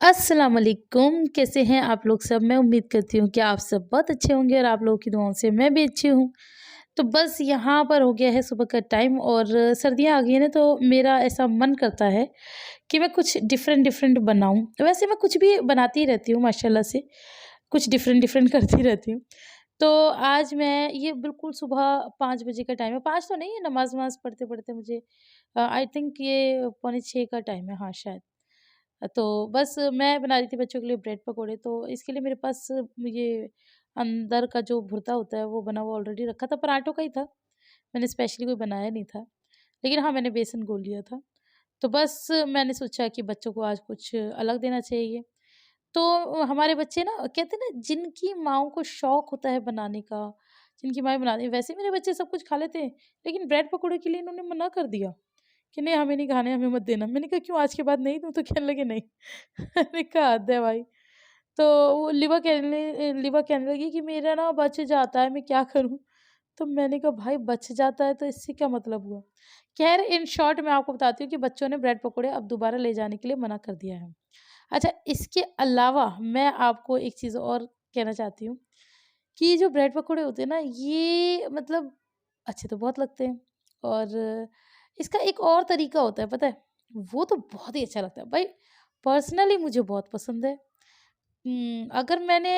अस्सलाम वालेकुम। कैसे हैं आप लोग सब? मैं उम्मीद करती हूँ कि आप सब बहुत अच्छे होंगे और आप लोगों की दुआओं से मैं भी अच्छी हूँ। तो बस यहाँ पर हो गया है सुबह का टाइम और सर्दियाँ आ गई हैं ना, तो मेरा ऐसा मन करता है कि मैं कुछ डिफरेंट डिफरेंट बनाऊँ। वैसे मैं कुछ भी बनाती ही रहती हूँ माशाल्लाह से, कुछ डिफरेंट डिफरेंट करती रहती हूँ। तो आज मैं ये बिल्कुल सुबह 5 बजे का टाइम है, 5 तो नहीं है, नमाज़-वमाज़ पढ़ते-पढ़ते मुझे आई थिंक ये पौने 6 का टाइम है, हाँ शायद। तो बस मैं बना रही थी बच्चों के लिए ब्रेड पकोड़े, तो इसके लिए मेरे पास ये अंदर का जो भुर्ता होता है वो बना हुआ ऑलरेडी रखा था, पराठों का ही था। मैंने स्पेशली कोई बनाया नहीं था। लेकिन हाँ, मैंने बेसन घोल लिया था। तो बस मैंने सोचा कि बच्चों को आज कुछ अलग देना चाहिए। तो हमारे बच्चे ना कहते हैं ना, जिनकी माँओं को शौक होता है बनाने का, जिनकी माएँ बनाती हैं, वैसे मेरे बच्चे सब कुछ खा लेते हैं। लेकिन ब्रेड पकोड़े के लिए इन्होंने मना कर दिया। कि नहीं हमें नहीं खाने, हमें मत देना। मैंने कहा क्यों, आज के बाद नहीं दूँ? तो कहने लगे नहीं। मैंने कहा हद है भाई। तो वो लिवा कहने लगी कि मेरा ना बच जाता है, मैं क्या करूँ? तो मैंने कहा भाई बच जाता है तो इससे क्या मतलब हुआ? ख़ैर इन शॉर्ट मैं आपको बताती हूँ कि बच्चों ने ब्रेड पकोड़े अब दोबारा ले जाने के लिए मना कर दिया है। अच्छा, इसके अलावा मैं आपको एक चीज़ और कहना चाहती हूँ कि ये जो ब्रेड पकोड़े होते हैं ना, ये मतलब अच्छे तो बहुत लगते हैं और इसका एक और तरीका होता है, पता है? वो तो बहुत ही अच्छा लगता है। भाई पर्सनली मुझे बहुत पसंद है। अगर मैंने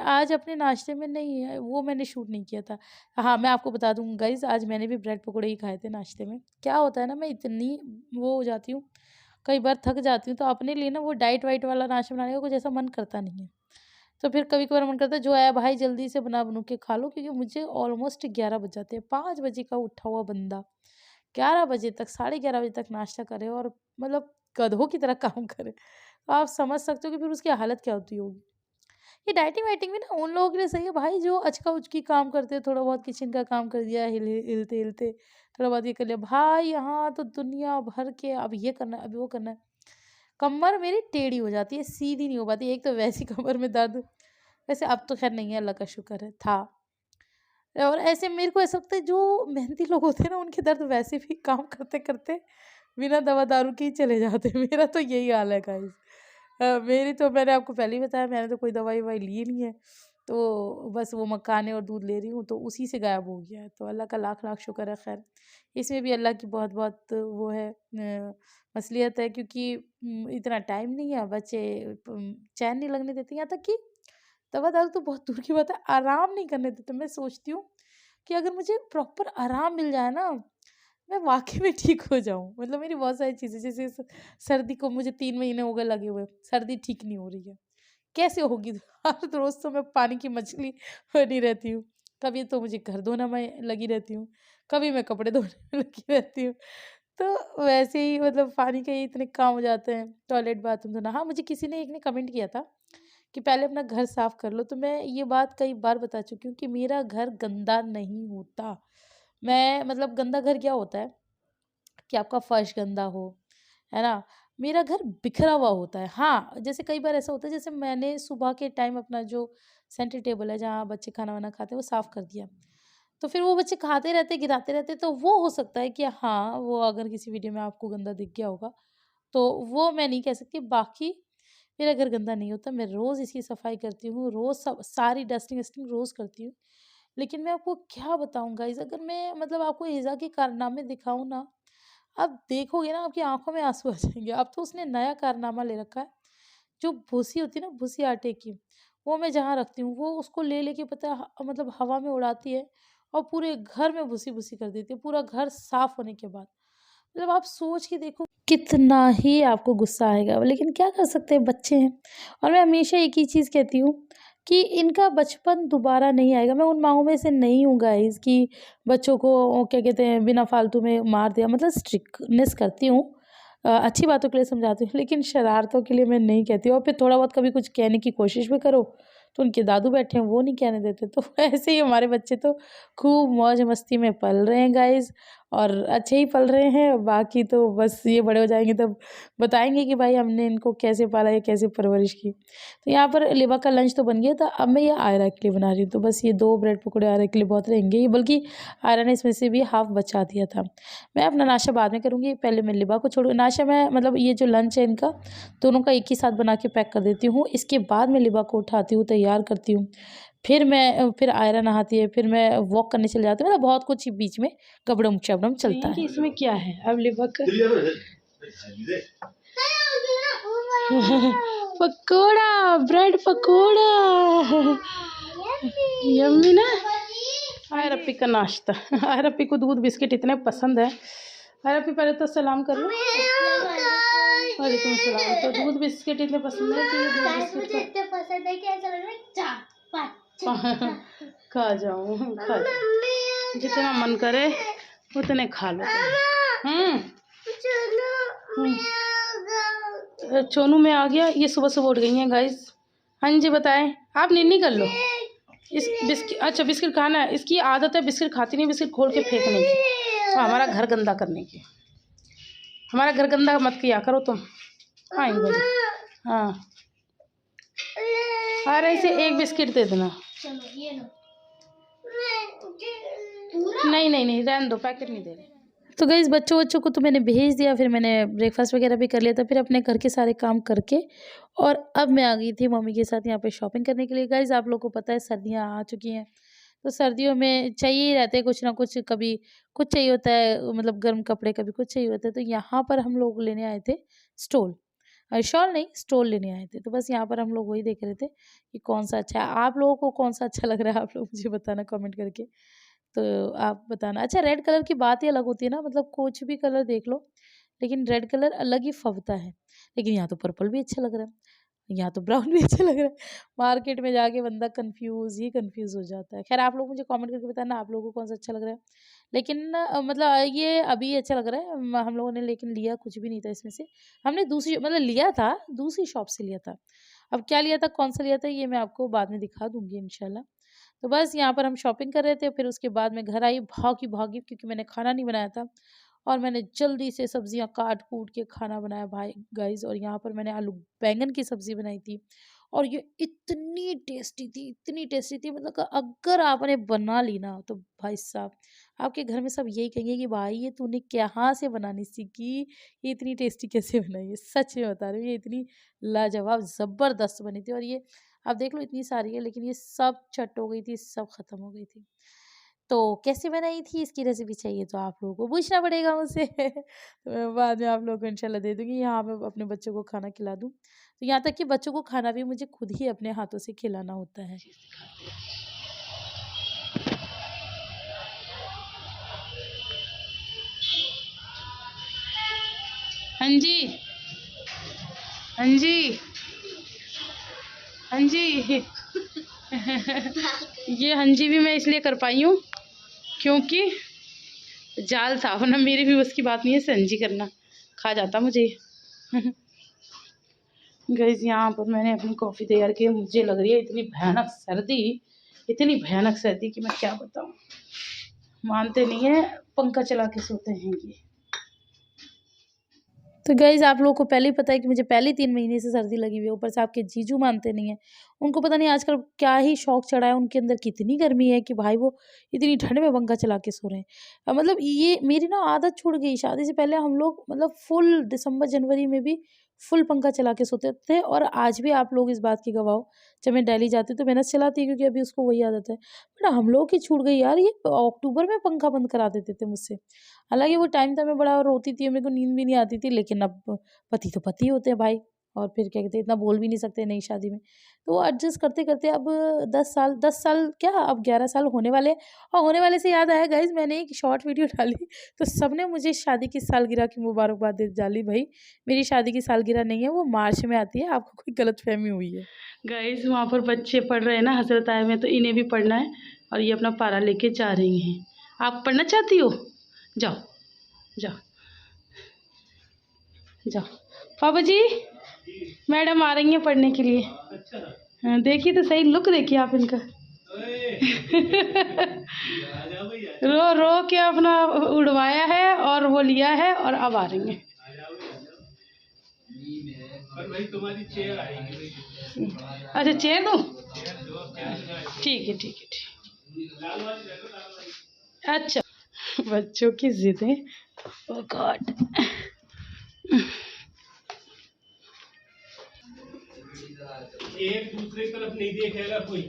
आज अपने नाश्ते में नहीं है, वो मैंने शूट नहीं किया था। हाँ, मैं आपको बता दूँ गाइज़, आज मैंने भी ब्रेड पकोड़े ही खाए थे नाश्ते में। क्या होता है ना, मैं इतनी वो हो जाती हूँ, कई बार थक जाती हूँ, तो अपने लिए ना वो डाइट वाइट वाला नाश्ता बनाने का कुछ ऐसा मन करता नहीं है। तो फिर कभी-कभार मन करता है जो आया भाई जल्दी से बना-बनू के खा लो, क्योंकि मुझे ऑलमोस्ट 11 बज जाते हैं। 5 बजे का उठा हुआ बंदा 11 बजे तक, साढ़े 11 बजे तक नाश्ता करे और मतलब गधों की तरह काम करे। तो आप समझ सकते हो कि फिर उसकी हालत क्या होती होगी। ये डाइटिंग वाइटिंग भी ना उन लोगों के लिए सही है भाई, जो अचका-उचकी काम करते हैं, थोड़ा बहुत किचन का काम कर दिया हिलते-हिलते, थोड़ा बहुत ये कर लिया। भाई यहाँ तो दुनिया भर के अब ये करना है, अभी वो करना है। कमर मेरी टेढ़ी हो जाती है, सीधी नहीं हो पाती। एक तो वैसी कमर में दर्द, वैसे अब तो ख़ैर नहीं है, अल्लाह का शुक्र है, था। और ऐसे मेरे को ऐसा लगता है जो मेहनती लोग होते हैं ना, उनके दर्द वैसे भी काम करते-करते बिना दवा दारू के ही चले जाते हैं। मेरा तो यही हाल है गाइस। मेरी तो मैंने आपको पहले ही बताया, मैंने तो कोई दवाई-ववाई ली नहीं है। तो बस वो मखाने और दूध ले रही हूँ, तो उसी से गायब हो गया है। तो अल्लाह का लाख-लाख शुक्र है ख़ैर। इसमें भी अल्लाह की बहुत-बहुत वो है मसलियत है, क्योंकि इतना टाइम नहीं है, बच्चे चैन नहीं लगने देते। यहाँ तक कि दवा-दारू तो बहुत दूर की बात है, आराम नहीं करने देते। मैं सोचती हूँ कि अगर मुझे प्रॉपर आराम मिल जाए ना, मैं वाक़ई में ठीक हो जाऊँ। मतलब मेरी बहुत सारी चीज़ें, जैसे सर्दी को मुझे 3 महीने हो गए लगे हुए, सर्दी ठीक नहीं हो रही है। कैसे होगी? हर रोज़ तो मैं पानी की मछली बनी रहती हूँ। कभी तो मुझे घर धोना में लगी रहती हूँ, कभी मैं कपड़े धोने में लगी रहती हूँ। तो वैसे ही मतलब पानी के ही इतने काम हो जाते हैं, टॉयलेट, बाथरूम धोना। हाँ, मुझे किसी ने एक ने कमेंट किया था कि पहले अपना घर साफ कर लो, तो मैं ये बात कई बार बता चुकी हूँ कि मेरा घर गंदा नहीं होता। मैं मतलब गंदा घर क्या होता है कि आपका फर्श गंदा हो, है ना? मेरा घर बिखरा हुआ होता है। हाँ, जैसे कई बार ऐसा होता है, जैसे मैंने सुबह के टाइम अपना जो सेंटर टेबल है जहाँ बच्चे खाना-वाना खाते हैं वो साफ कर दिया। तो फिर वो बच्चे खाते रहते, गिराते रहते, तो वो हो सकता है कि हाँ, वो अगर किसी वीडियो में आपको गंदा दिख गया होगा, तो वो मैं नहीं कह सकती। बाकी मेरा घर गंदा नहीं होता, मैं रोज़ इसकी सफाई करती हूँ, रोज़ सब सारी डस्टिंग-वस्टिंग रोज़ करती हूँ। लेकिन मैं आपको क्या बताऊँ गाइज़, अगर मैं मतलब आपको इज़ा के कारनामे दिखाऊँ ना, आप देखोगे ना आपकी आँखों में आँसू आ जाएँगे। अब तो उसने नया कारनामा ले रखा है, जो भूसी होती है ना, भूसी आटे की, वो मैं जहाँ रखती हूँ, वो उसको ले के पता है मतलब हवा में उड़ाती है और पूरे घर में भूसी-भूसी कर देती है, पूरा घर साफ होने के बाद। मतलब आप सोच के देखो कितना ही आपको गुस्सा आएगा, लेकिन क्या कर सकते हैं, बच्चे हैं। और मैं हमेशा एक ही चीज़ कहती हूँ कि इनका बचपन दोबारा नहीं आएगा। मैं उन माँओं में से नहीं हूँ गाइज़ कि बच्चों को क्या कहते हैं बिना फालतू में मार दिया, मतलब स्ट्रिक्टनेस करती हूँ। अच्छी बातों के लिए समझाती हूँ, लेकिन शरारतों के लिए मैं नहीं कहती हूँ। और फिर थोड़ा बहुत कभी कुछ कहने की कोशिश भी करो, तो उनके दादू बैठे हैं वो नहीं कहने देते। तो ऐसे ही हमारे बच्चे तो खूब मौज मस्ती में पल रहे हैं गाइज़। और अच्छे ही पल रहे हैं। बाकी तो बस ये बड़े हो जाएंगे तब बताएंगे कि भाई हमने इनको कैसे पाला या कैसे परवरिश की। तो यहाँ पर लिबा का लंच तो बन गया था। अब मैं ये आयरा के लिए बना रही हूँ। तो बस ये 2 ब्रेड पकौड़े आयरा के लिए बहुत रहेंगे, बल्कि आयरा ने इसमें से भी हाफ बचा दिया था। मैं अपना नाश्ता बाद में करूँगी, पहले मैं लिबा को छोड़ूँ। नाश्ता मैं मतलब ये जो लंच है इनका दोनों का एक ही साथ बना के पैक कर देती हूँ। इसके बाद मैं लिबा को उठाती हूँ, तैयार करती हूँ। फिर आयरा नहाती है, फिर मैं वॉक करने चले जाती हूँ। मतलब बहुत कुछ बीच में गबड़म चबड़म चलता है। इसमें क्या है अब लिबा का पकोड़ा, ब्रेड पकोड़ा यम्मी ना। आयरा पी का नाश्ता। आयरा पी को दूध बिस्किट इतने पसंद है। आयरा पी पहले तो सलाम कर लो। वालेकुम सलाम। तो दूध बिस्किट इतने पसंद है कि दूध बिस्किट इतने पसंद है कि ऐसा लग रहा है खा जाऊँ, खा जाऊँ, जितना मन करे उतने खा लो। चोनू में आ गया। ये सुबह सुबह उठ गई हैं गाइस। हाँ जी बताएं। आप निन्नी कर लो। इस बिस्किट, अच्छा बिस्किट खाना है, इसकी आदत है बिस्किट खाती नहीं, बिस्किट खोल के फेंकने की। तो हमारा घर गंदा करने की। हमारा घर गंदा मत किया करो तुम। हाँ हाँ, अरे इसे एक बिस्किट दे देना। चलो ये लो। नहीं नहीं नहीं, रहने दो, पैकेट नहीं दे रहे। तो गाइस बच्चों को तो मैंने भेज दिया, फिर मैंने ब्रेकफास्ट वगैरह भी कर लिया था, फिर अपने घर के सारे काम करके और अब मैं आ गई थी मम्मी के साथ यहाँ पे शॉपिंग करने के लिए। गाइस आप लोगों को पता है सर्दियाँ आ चुकी हैं, तो सर्दियों में चाहिए ही रहते हैं कुछ ना कुछ। कभी कुछ चाहिए होता है, मतलब गर्म कपड़े, कभी कुछ चाहिए होता है। तो यहाँ पर हम लोग लेने आए थे स्टोल, शॉल नहीं स्टोल लेने आए थे। तो बस यहाँ पर हम लोग वही देख रहे थे कि कौन सा अच्छा है। आप लोगों को कौन सा अच्छा लग रहा है, आप लोग मुझे बताना कमेंट करके। तो आप बताना। अच्छा रेड कलर की बात ही अलग होती है ना, मतलब कुछ भी कलर देख लो लेकिन रेड कलर अलग ही फबता है। लेकिन यहाँ तो पर्पल भी अच्छा लग रहा है, यहाँ तो ब्राउन भी अच्छा लग रहा है। मार्केट में जाके बंदा कंफ्यूज हो जाता है। खैर आप लोग मुझे कमेंट करके बताना आप लोगों को कौन सा अच्छा लग रहा है। लेकिन मतलब ये अभी अच्छा लग रहा है हम लोगों ने, लेकिन लिया कुछ भी नहीं था इसमें से। हमने दूसरी मतलब लिया था, दूसरी शॉप से लिया था। अब क्या लिया था, कौन सा लिया था, ये मैं आपको बाद में दिखा दूंगी इंशाल्लाह। तो बस यहाँ पर हम शॉपिंग कर रहे थे, फिर उसके बाद मैं घर आई भागी क्योंकि मैंने खाना नहीं बनाया था और मैंने जल्दी से सब्जियां काट कूट के खाना बनाया भाई गाइस। और यहाँ पर मैंने आलू बैंगन की सब्जी बनाई थी और ये इतनी टेस्टी थी मतलब कि अगर आपने बना ली ना तो भाई साहब आपके घर में सब यही कहेंगे कि भाई ये तूने कहाँ से बनानी सीखी, ये इतनी टेस्टी कैसे बनाई है। सच में बता रही हूँ, ये इतनी लाजवाब ज़बरदस्त बनी थी। और ये आप देख लो इतनी सारी है लेकिन ये सब चट हो गई थी, सब खत्म हो गई थी। तो कैसे बनाई थी इसकी रेसिपी चाहिए तो आप लोगों को पूछना पड़ेगा मुझसे। तो मैं बाद में आप लोगों को इंशाल्लाह दे दूंगी। यहाँ पे अपने बच्चों को खाना खिला दूँ, तो यहाँ तक कि बच्चों को खाना भी मुझे खुद ही अपने हाथों से खिलाना होता है। हाँ जी हाँ जी हाँ जी। ये हाँ जी भी मैं इसलिए कर पाई हूँ क्योंकि जाल था, वरना मेरी भी बस की बात नहीं है संजी करना, खा जाता मुझे। गाइस यहाँ पर मैंने अपनी कॉफ़ी तैयार की। मुझे लग रही है इतनी भयानक सर्दी कि मैं क्या बताऊँ। मानते नहीं है, पंखा चला के सोते हैं ये। तो गाइज़ आप लोगों को पहले ही पता है कि मुझे पहले 3 महीने से सर्दी लगी हुई है, ऊपर से आपके जीजू मानते नहीं हैं। उनको पता नहीं आजकल क्या ही शौक चढ़ा है, उनके अंदर कितनी गर्मी है कि भाई वो इतनी ठंड में पंखा चला के सो रहे हैं। मतलब ये मेरी ना आदत छूट गई। शादी से पहले हम लोग मतलब फुल दिसंबर जनवरी में भी फुल पंखा चला के सोते थे और आज भी आप लोग इस बात की गवाह हो। जब मैं दिल्ली जाती हूँ तो मैंने चलाती है क्योंकि अभी उसको वही आदत है। बट हम लोगों की छूट गई यार, ये अक्टूबर में पंखा बंद करा देते थे मुझसे। हालाँकि वो टाइम था मैं बड़ा रोती थी, मेरे को नींद भी नहीं आती थी, लेकिन अब पति तो पति होते हैं भाई। और फिर क्या कहते हैं, इतना बोल भी नहीं सकते नई शादी में। तो वो एडजस्ट करते-करते अब 10 साल क्या अब 11 साल होने वाले हैं। और होने वाले से याद आया गाइज़, मैंने एक शॉर्ट वीडियो डाली तो सबने मुझे शादी की सालगिरह की मुबारकबाद डाली। भाई मेरी शादी की सालगिरह नहीं है, वो मार्च में आती है, आपको कोई गलतफ़हमी हुई है। गाइज़ वहाँ पर बच्चे पढ़ रहे हैं ना हज़रत आए में, तो इन्हें भी पढ़ना है और ये अपना पारा लेके जा रही हैं। आप पढ़ना चाहती हो? जाओ जाओ जाओ। पापा जी मैडम आ रही हैं पढ़ने के लिए। हाँ देखिए तो सही, लुक देखिए आप इनका। रो रो के अपना उड़वाया है और वो लिया है और अब आ रही है। अच्छा चेयर दो, ठीक है ठीक है ठीक। अच्छा बच्चों की जिदें, ओह गॉड। एक दूसरे की तरफ नहीं देखेगा कोई।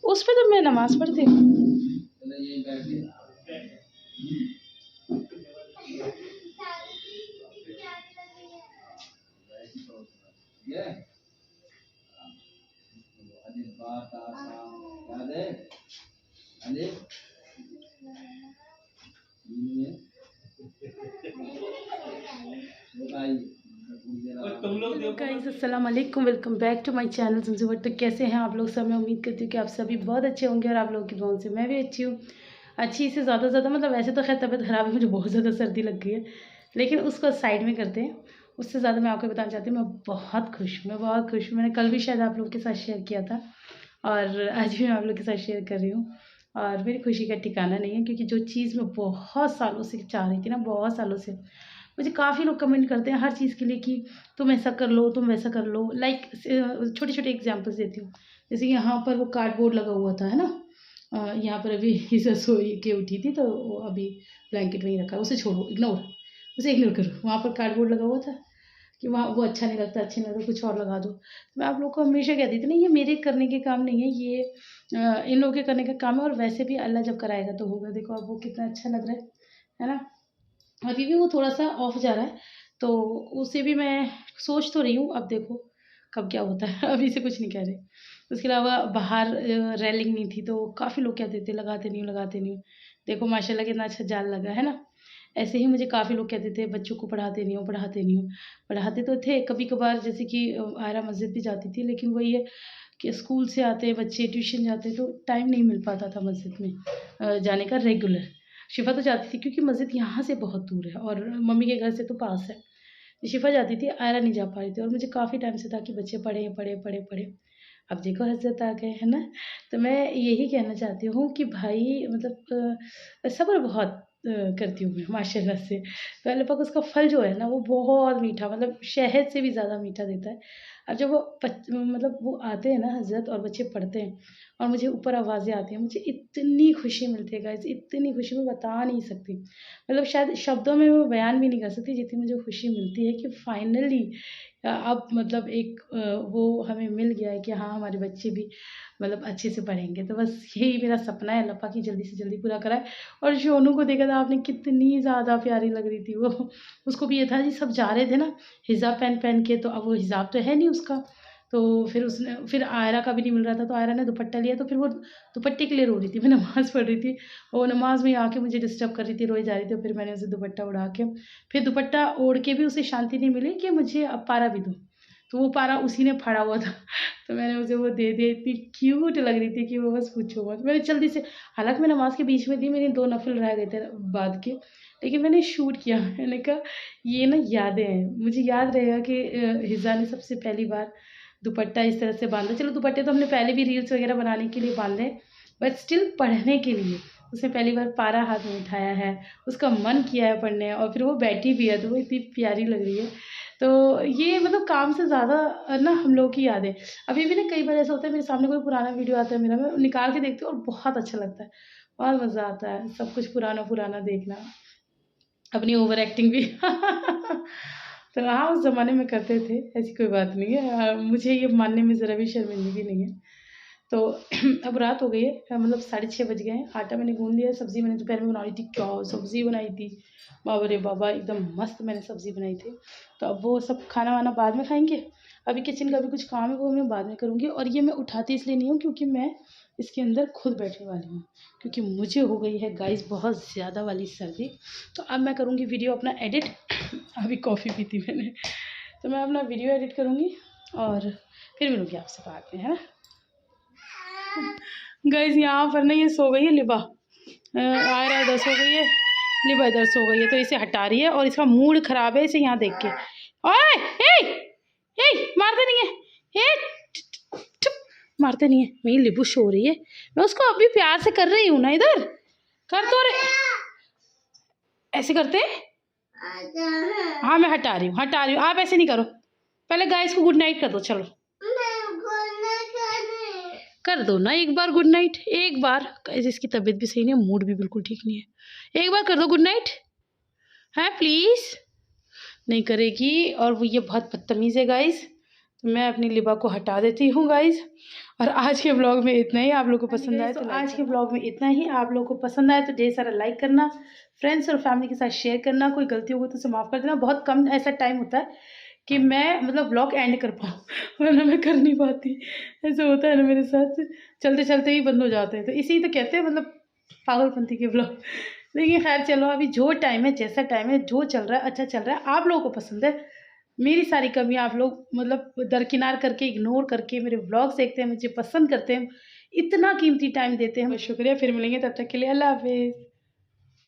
उस पे तो मैं नमाज पढ़ती हूँ। गाइस अस्सलाम वालेकुम, welcome back to my channel Sanju Bhatt. तो कैसे हैं आप लोग सब? मैं उम्मीद करती हूँ कि आप सभी बहुत अच्छे होंगे और आप लोगों की दुआओं से मैं भी अच्छी हूँ। अच्छी से ज़्यादा मतलब वैसे तो खैर तबीयत ख़राब है, मुझे बहुत ज़्यादा सर्दी लग गई है, लेकिन उसको साइड में करते हैं। उससे ज़्यादा मैं आपको बताना चाहती हूँ मैं बहुत खुश हूँ, मैं बहुत खुश हूँ। मैंने कल भी शायद आप लोगों के साथ शेयर किया था और आज भी मैं आप लोग के साथ शेयर कर रही हूँ। और मेरी खुशी का ठिकाना नहीं है, क्योंकि जो चीज़ मैं बहुत सालों से चाह रही थी ना, बहुत सालों से, मुझे काफ़ी लोग कमेंट करते हैं हर चीज़ के लिए कि तुम ऐसा कर लो, तुम वैसा कर लो। लाइक छोटे छोटे एग्जांपल्स देती हूँ। जैसे यहाँ पर वो कार्डबोर्ड लगा हुआ था, है ना, यहाँ पर अभी सोई के उठी थी तो वो अभी ब्लैंकेट वहीं रखा है, उसे छोड़ो, उसे इग्नोर करो। वहाँ पर कार्डबोर्ड लगा हुआ था कि वहाँ वो अच्छा नहीं लगता, अच्छे नहीं लगता, कुछ और लगा दो। तो मैं आप लोग को हमेशा कहती थी ना, ये मेरे करने के काम नहीं है, ये इन लोगों के करने का काम है। और वैसे भी अल्लाह जब कराएगा तो होगा। देखो अब वो कितना अच्छा लग रहा है ना। अभी भी वो थोड़ा सा ऑफ जा रहा है, तो उसे भी मैं सोच तो रही हूँ, अब देखो कब क्या होता है। अभी से कुछ नहीं कह रहे। उसके अलावा बाहर रेलिंग नहीं थी, तो काफ़ी लोग कहते थे लगाते नहीं हूँ, लगाते नहीं हूँ। देखो माशाल्लाह कितना अच्छा जाल लगा है ना। ऐसे ही मुझे काफ़ी लोग कहते थे बच्चों को पढ़ाते नहीं हो, पढ़ाते नहीं हो। पढ़ाते तो थे कभी कभार, जैसे कि आयरा मस्जिद भी जाती थी, लेकिन वही है कि स्कूल से आते बच्चे, ट्यूशन जाते, तो टाइम नहीं मिल पाता था मस्जिद में जाने का रेगुलर। शिफा तो जाती थी क्योंकि मस्जिद यहाँ से बहुत दूर है और मम्मी के घर से तो पास है। शिफा जाती थी, आयरा नहीं जा पा रही थी, और मुझे काफ़ी टाइम से था कि बच्चे पढ़े पढ़े पढ़े पढ़े। अब देखो हज़रत आ गए, है ना। तो मैं यही कहना चाहती हूँ कि भाई मतलब सब्र बहुत करती हूँ मैं माशाल्लाह से। तो अल्लाह पाक उसका फल जो है ना वो बहुत मीठा, मतलब शहद से भी ज़्यादा मीठा देता है। अब जब वो मतलब वो आते हैं ना हज़रत और बच्चे पढ़ते हैं और मुझे ऊपर आवाज़ें आती हैं, मुझे इतनी खुशी मिलती है गाइस, इतनी खुशी मैं बता नहीं सकती। मतलब शायद शब्दों में मैं बयान भी नहीं कर सकती जितनी मुझे खुशी मिलती है कि फाइनली अब मतलब एक वो हमें मिल गया है कि हाँ हमारे बच्चे भी मतलब अच्छे से पढ़ेंगे। तो बस यही मेरा सपना है, अल्लाह पाक की जल्दी से जल्दी पूरा कराए। और शोनू को देखा था आपने, कितनी ज़्यादा प्यारी लग रही थी वो। उसको भी ये था जी, सब जा रहे थे ना हिजाब पहन पहन के, तो अब वो हिजाब तो है नहीं उसका। तो फिर आयरा का भी नहीं मिल रहा था, तो आयरा ने दुपट्टा लिया, तो फिर वो दुपट्टे के लिए रो रही थी। मैं नमाज़ पढ़ रही थी, वो नमाज में आके मुझे डिस्टर्ब कर रही थी, रोई जा रही थी। फिर मैंने उसे दुपट्टा उड़ा के, फिर दुपट्टा ओढ़ के भी उसे शांति नहीं मिली कि मुझे अब पारा भी दो, तो वो पारा उसी ने फाड़ा हुआ था। तो मैंने उसे वो दे दिया। इतनी क्यूट लग रही थी कि वो बस पूछो मत। मैंने जल्दी से, हालांकि मैं नमाज के बीच में थी, मेरे 2 नफिल रह गए थे बाद के, लेकिन मैंने शूट किया। मैंने कहा ये ना यादें हैं, मुझे याद रहेगा कि हिजा ने सबसे पहली बार दुपट्टा इस तरह से बांधा। चलो दुपट्टे तो हमने पहले भी रील्स वगैरह बनाने के लिए बांधे, बट स्टिल पढ़ने के लिए उसने पहली बार पारा हाथ में उठाया है, उसका मन किया है पढ़ने, और फिर वो बैठी भी है, तो वो इतनी प्यारी लग रही है। तो ये मतलब काम से ज़्यादा ना हम लोग की यादें। अभी भी ना कई बार ऐसा होता है, मेरे सामने कोई पुराना वीडियो आता है मेरा, मैं निकाल के देखती हूँ और बहुत अच्छा लगता है, बहुत मज़ा आता है सब कुछ पुराना पुराना देखना, अपनी ओवर एक्टिंग भी। तो हाँ उस ज़माने में करते थे, ऐसी कोई बात नहीं है। मुझे ये मानने में ज़रा भी शर्मिंदगी नहीं है। तो अब रात हो गई है, मतलब 6:30 बज गए हैं। आटा मैंने गूँध लिया है, सब्ज़ी मैंने दोपहर में बनाई थी, क्या सब्ज़ी बनाई थी, बाबा रे बाबा, एकदम मस्त मैंने सब्ज़ी बनाई थी। तो अब वो सब खाना वाना बाद में खाएंगे। अभी किचन का भी कुछ काम है, वो मैं बाद में करूँगी। और ये मैं उठाती इसलिए नहीं हूँ क्योंकि मैं इसके अंदर खुद बैठने वाली हूँ, क्योंकि मुझे हो गई है गाइस बहुत ज़्यादा वाली सर्दी। तो अब मैं करूँगी वीडियो अपना एडिट। अभी कॉफ़ी पी थी मैंने, तो मैं अपना वीडियो एडिट करूँगी और फिर मिलूँगी आपसे बाद में, है ना। गाइस यहाँ पर ना ये सो गई है लिबा, आयरा इधर सो गई है, लिबा इधर सो गई है, तो इसे हटा रही है और इसका मूड ख़राब है इसे यहाँ देख के। ओए ए ए मारते नहीं है, ए मारते नहीं है। मेरी लिबू सो रही है, मैं उसको अभी प्यार से कर रही हूँ ना, इधर कर तो रहे। ऐसे करते हैं। हाँ मैं हटा रही हूँ, आप ऐसे नहीं करो। पहले गाइस को गुड नाइट कर दो, चलो कर दो ना एक बार गुड नाइट, एक बार। गाइस इसकी तबीयत भी सही नहीं है, मूड भी बिल्कुल ठीक नहीं है। एक बार कर दो गुड नाइट, है प्लीज़। नहीं करेगी और वो ये बहुत बदतमीज़ है गाइस। तो मैं अपनी लिबा को हटा देती हूँ गाइस। और आज के ब्लॉग में इतना ही। आप लोगों को पसंद आए तो आज के ब्लॉग में इतना ही। आप लोगों को पसंद आए तो ढेर सारा लाइक करना, फ्रेंड्स और फैमिली के साथ शेयर करना। कोई गलती होगी तो उसे माफ़ कर देना। बहुत कम ऐसा टाइम होता है कि मैं मतलब ब्लॉग एंड कर पाऊँ, वरना मैं कर नहीं पाती। ऐसा होता है ना मेरे साथ, चलते चलते ही बंद हो जाते हैं। तो इसी तो कहते हैं मतलब पागलपंती के ब्लॉग। लेकिन खैर चलो, अभी जो टाइम है, जैसा टाइम है, जो चल रहा है अच्छा चल रहा है। आप लोगों को पसंद है, मेरी सारी कमियां आप लोग मतलब दरकिनार करके, इग्नोर करके मेरे व्लॉग्स देखते हैं, मुझे पसंद करते हैं, इतना कीमती टाइम देते हैं। शुक्रिया। फिर मिलेंगे, तब तक के लिए अल्लाह हाफिज़।